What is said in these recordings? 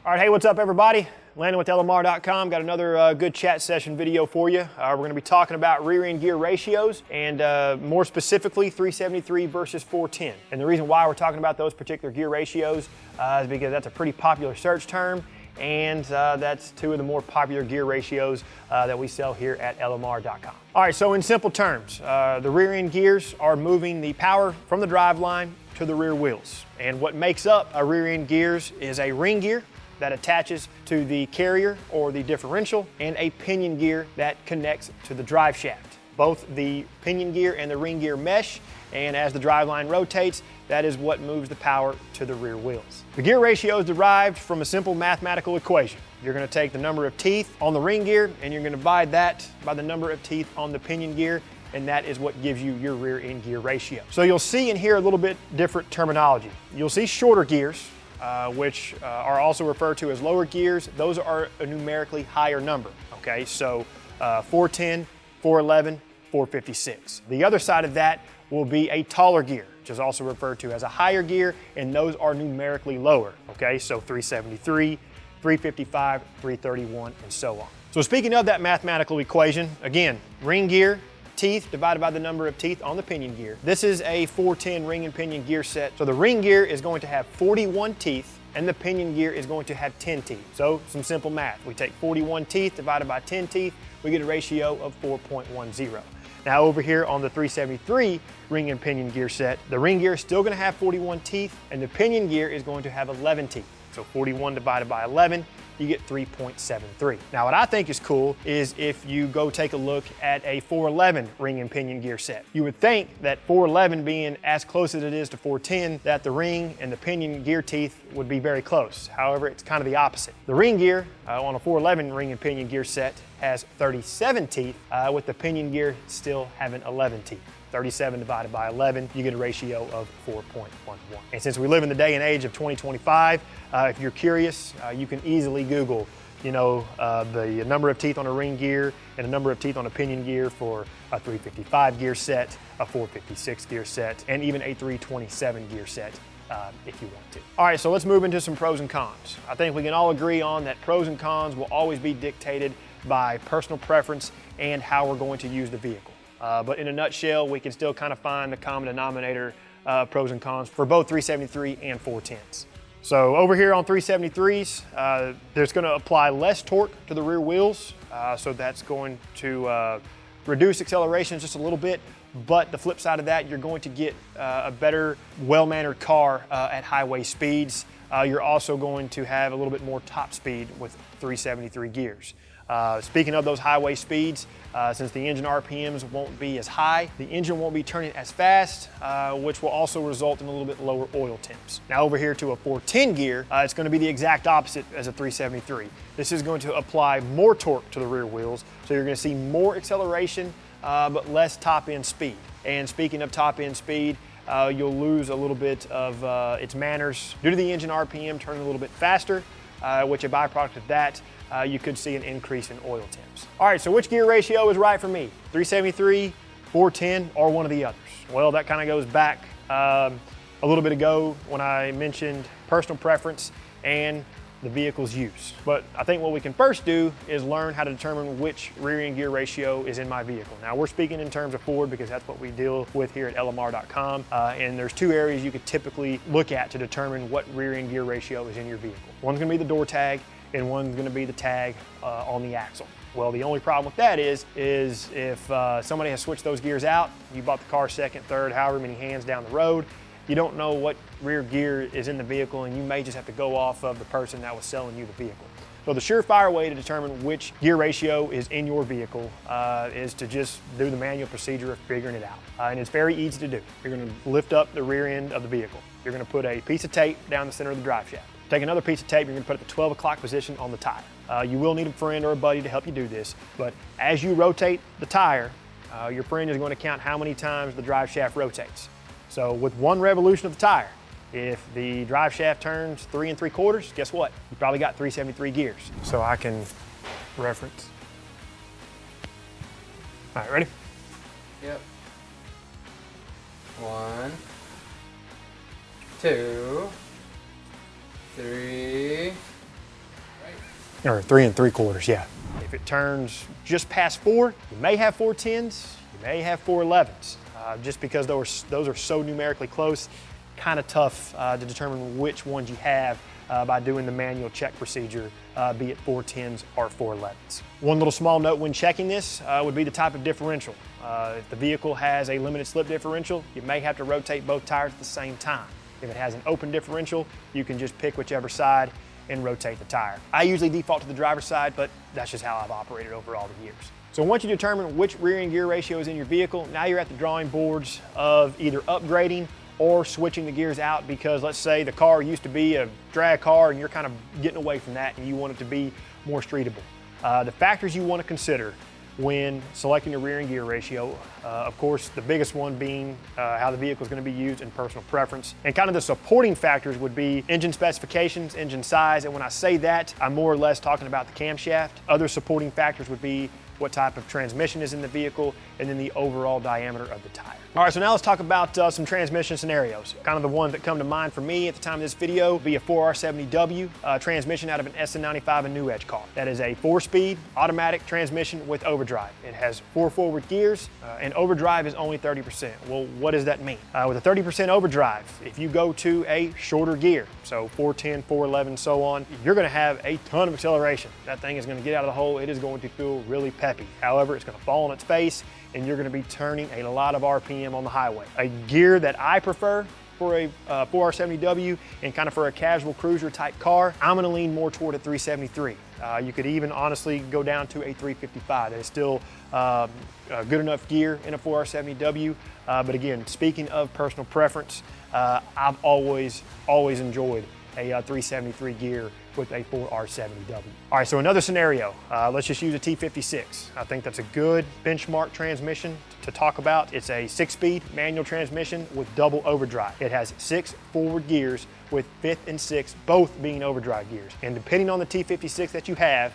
All right, hey, what's up, everybody? Landan with LMR.com. Got another good chat session video for you. We're going to be talking about rear end gear ratios and more specifically 373 versus 410. And the reason why we're talking about those particular gear ratios is because that's a pretty popular search term, and that's two of the more popular gear ratios that we sell here at LMR.com. All right, so in simple terms, the rear end gears are moving the power from the driveline to the rear wheels. And what makes up a rear end gears is a ring gear that attaches to the carrier or the differential, and a pinion gear that connects to the drive shaft. Both the pinion gear and the ring gear mesh, and as the driveline rotates, that is what moves the power to the rear wheels. The gear ratio is derived from a simple mathematical equation. You're going to take the number of teeth on the ring gear and you're going to divide that by the number of teeth on the pinion gear, and that is what gives you your rear end gear ratio. So you'll see in here a little bit different terminology. You'll see shorter gears, which are also referred to as lower gears. Those are a numerically higher number, okay? So 410, 411, 456. The other side of that will be a taller gear, which is also referred to as a higher gear, and those are numerically lower, okay? So 373, 355, 331, and so on. So speaking of that mathematical equation, again, ring gear, teeth divided by the number of teeth on the pinion gear. This is a 410 ring and pinion gear set. So the ring gear is going to have 41 teeth and the pinion gear is going to have 10 teeth. So some simple math. We take 41 teeth divided by 10 teeth, we get a ratio of 4.10. Now over here on the 373 ring and pinion gear set, the ring gear is still gonna have 41 teeth and the pinion gear is going to have 11 teeth. So 41 divided by 11, you get 3.73. Now what I think is cool is if you go take a look at a 411 ring and pinion gear set. You would think that 411 being as close as it is to 410, that the ring and the pinion gear teeth would be very close. However, it's kind of the opposite. The ring gear on a 411 ring and pinion gear set has 37 teeth, with the pinion gear still having 11 teeth. 37 divided by 11, you get a ratio of 4.11. And since we live in the day and age of 2025, if you're curious, you can easily Google, the number of teeth on a ring gear and the number of teeth on a pinion gear for a 355 gear set, a 456 gear set, and even a 327 gear set. If you want to. All right, so let's move into some pros and cons. I think we can all agree on that pros and cons will always be dictated by personal preference and how we're going to use the vehicle. But in a nutshell, we can still kind of find the common denominator pros and cons for both 373 and 410s. So over here on 373s, there's going to apply less torque to the rear wheels. So that's going to reduce acceleration just a little bit. But the flip side of that, you're going to get a better, well-mannered car at highway speeds. You're also going to have a little bit more top speed with 373 gears. Speaking of those highway speeds, since the engine RPMs won't be as high, the engine won't be turning as fast, which will also result in a little bit lower oil temps. Now over here to a 410 gear, it's going to be the exact opposite as a 373. This is going to apply more torque to the rear wheels, so you're going to see more acceleration, but less top end speed. And speaking of top end speed, you'll lose a little bit of its manners due to the engine RPM turning a little bit faster, which a byproduct of that, you could see an increase in oil temps. All right, so which gear ratio is right for me? 373, 410, or one of the others? Well, that kind of goes back a little bit ago when I mentioned personal preference and the vehicle's use. But I think what we can first do is learn how to determine which rear end gear ratio is in my vehicle. Now we're speaking in terms of Ford because that's what we deal with here at LMR.com. And there's two areas you could typically look at to determine what rear end gear ratio is in your vehicle. One's gonna be the door tag and one's gonna be the tag on the axle. Well, the only problem with that is if somebody has switched those gears out, you bought the car second, third, however many hands down the road, you don't know what rear gear is in the vehicle and you may just have to go off of the person that was selling you the vehicle. So the surefire way to determine which gear ratio is in your vehicle is to just do the manual procedure of figuring it out. And it's very easy to do. You're gonna lift up the rear end of the vehicle. You're gonna put a piece of tape down the center of the drive shaft. Take another piece of tape, you're gonna put it at the 12 o'clock position on the tire. You will need a friend or a buddy to help you do this, but as you rotate the tire, your friend is going to count how many times the drive shaft rotates. So with one revolution of the tire, if the drive shaft turns 3 3/4, guess what? You probably got 373 gears. So I can reference. All right, ready? Yep. 1, 2, 3, or 3 3/4, yeah. If it turns just past 4, you may have 410s, you may have 411s. Just because those are so numerically close, kind of tough to determine which ones you have by doing the manual check procedure, be it 410s or 411s. One little small note when checking this would be the type of differential. If the vehicle has a limited slip differential, you may have to rotate both tires at the same time. If it has an open differential, you can just pick whichever side and rotate the tire. I usually default to the driver's side, but that's just how I've operated over all the years. So once you determine which rear end gear ratio is in your vehicle, now you're at the drawing boards of either upgrading or switching the gears out, because let's say the car used to be a drag car and you're kind of getting away from that and you want it to be more streetable. The factors you want to consider when selecting the rear end gear ratio, of course, the biggest one being how the vehicle is going to be used and personal preference. And kind of the supporting factors would be engine specifications, engine size. And when I say that, I'm more or less talking about the camshaft. Other supporting factors would be what type of transmission is in the vehicle, and then the overall diameter of the tire. All right, so now let's talk about some transmission scenarios. Kind of the ones that come to mind for me at the time of this video would be a 4R70W transmission out of an SN95 and New Edge car. That is a 4-speed automatic transmission with overdrive. It has 4 forward gears, and overdrive is only 30%. Well, what does that mean? With a 30% overdrive, if you go to a shorter gear, so 410, 411, so on, you're gonna have a ton of acceleration. That thing is gonna get out of the hole. It is going to feel really peppy. However, it's gonna fall on its face and you're gonna be turning a lot of RPM on the highway. A gear that I prefer for a 4R70W and kind of for a casual cruiser type car, I'm gonna lean more toward a 373. You could even honestly go down to a 355. That is still a good enough gear in a 4R70W. But again, speaking of personal preference, I've always enjoyed a 373 gear with a 4R70W. All right, so another scenario, let's just use a T56. I think that's a good benchmark transmission to talk about. It's a 6-speed manual transmission with double overdrive. It has 6 forward gears with 5th and 6th both being overdrive gears. And depending on the T56 that you have,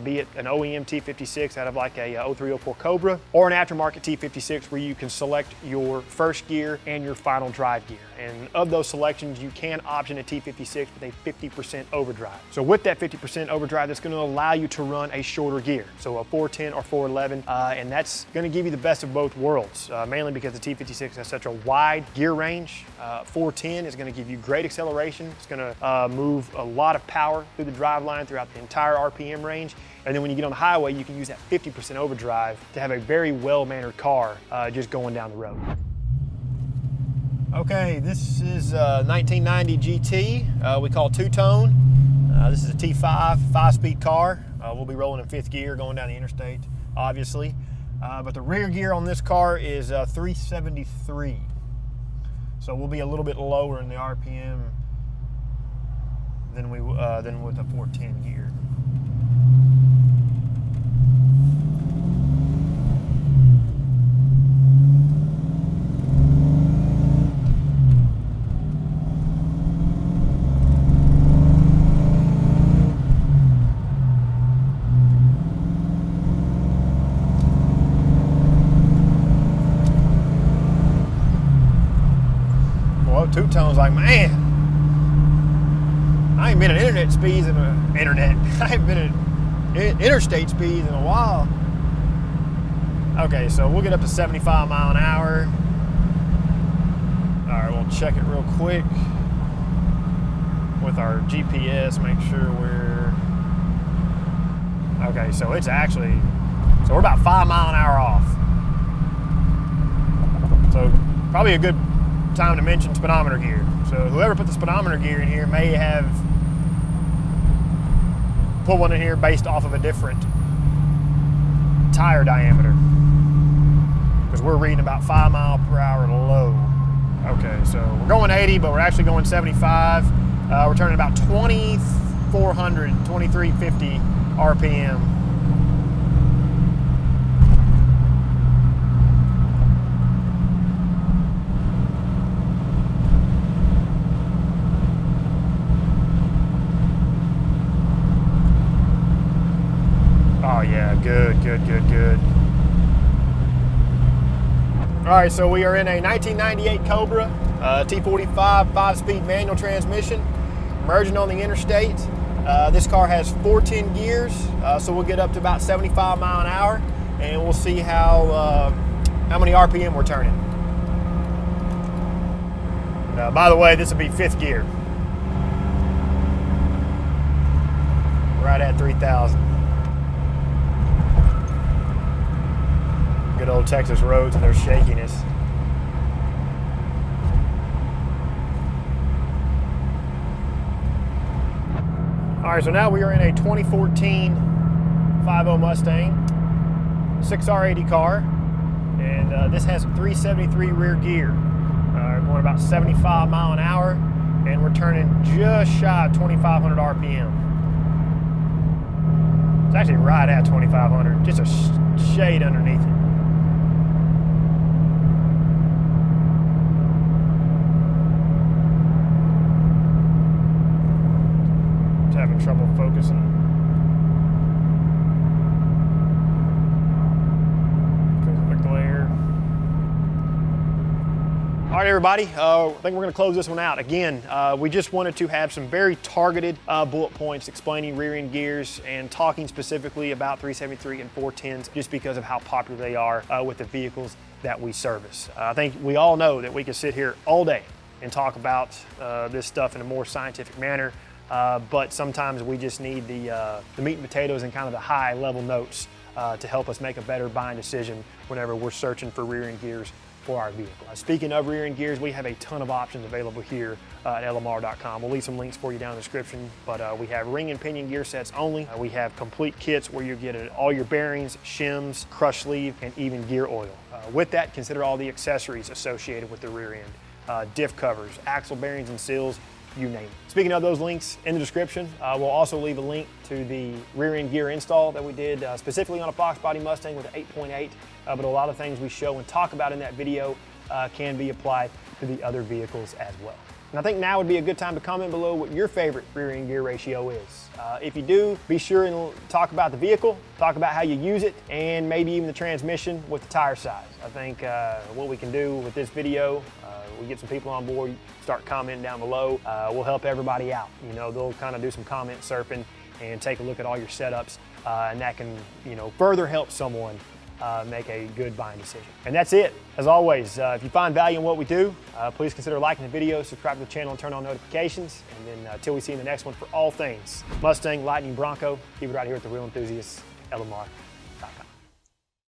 be it an OEM T56 out of like a 0304 Cobra or an aftermarket T56 where you can select your first gear and your final drive gear. And of those selections, you can option a T56 with a 50% overdrive. So with that 50% overdrive, that's going to allow you to run a shorter gear. So a 410 or 411, and that's going to give you the best of both worlds, mainly because the T56 has such a wide gear range. 410 is going to give you great acceleration. It's going to move a lot of power through the drive line throughout the entire RPM range. And then when you get on the highway, you can use that 50% overdrive to have a very well-mannered car just going down the road. Okay, this is a 1990 GT. We call two-tone. This is a T5, 5-speed car. We'll be rolling in 5th gear going down the interstate, obviously. But the rear gear on this car is 373. So we'll be a little bit lower in the RPM than with a 410 gear. Two-tone's like, man, I ain't been at interstate speeds in interstate speeds in a while. Okay, so we'll get up to 75 mile an hour. All right, we'll check it real quick with our GPS, make sure we're, okay, so it's actually, so we're about 5 mile an hour off. So probably a good time to mention speedometer gear. So whoever put the speedometer gear in here may have put one in here based off of a different tire diameter, because we're reading about 5 mile per hour low. Okay, so we're going 80, but we're actually going 75. We're turning about 2,400, 2,350 RPM. Oh yeah, good. All right, so we are in a 1998 Cobra T45 5-speed manual transmission, merging on the interstate. This car has 410 gears, so we'll get up to about 75 mile an hour, and we'll see how many RPM we're turning. By the way, this will be 5th gear. Right at 3,000. Good old Texas roads and their shakiness. All right, so now we are in a 2014 5.0 Mustang, 6R80 car, and this has a 373 rear gear, going about 75 mile an hour, and we're turning just shy of 2,500 RPM. It's actually right at 2,500, just a shade underneath it. Having trouble focusing. Because of the glare. All right, everybody, I think we're going to close this one out. Again, we just wanted to have some very targeted bullet points explaining rear end gears and talking specifically about 373 and 410s just because of how popular they are with the vehicles that we service. I think we all know that we can sit here all day and talk about this stuff in a more scientific manner. But sometimes we just need the meat and potatoes and kind of the high level notes to help us make a better buying decision whenever we're searching for rear end gears for our vehicle. Speaking of rear end gears, we have a ton of options available here at LMR.com. We'll leave some links for you down in the description, but we have ring and pinion gear sets only. We have complete kits where you get all your bearings, shims, crush sleeve, and even gear oil. With that, consider all the accessories associated with the rear end. Diff covers, axle bearings and seals, you name it. Speaking of those links in the description, we'll also leave a link to the rear end gear install that we did specifically on a Fox body Mustang with an 8.8, but a lot of things we show and talk about in that video can be applied to the other vehicles as well. And I think now would be a good time to comment below what your favorite rear end gear ratio is. If you do, be sure and talk about the vehicle, talk about how you use it, and maybe even the transmission with the tire size. I think what we can do with this video, we get some people on board, start commenting down below, we'll help everybody out. You know, they'll kind of do some comment surfing and take a look at all your setups, and that can, you know, further help someone make a good buying decision. And that's it. As always, if you find value in what we do, please consider liking the video, subscribe to the channel, and turn on notifications. And then until we see you in the next one, for all things Mustang, Lightning, Bronco, keep it right here at The Real Enthusiasts, LMR.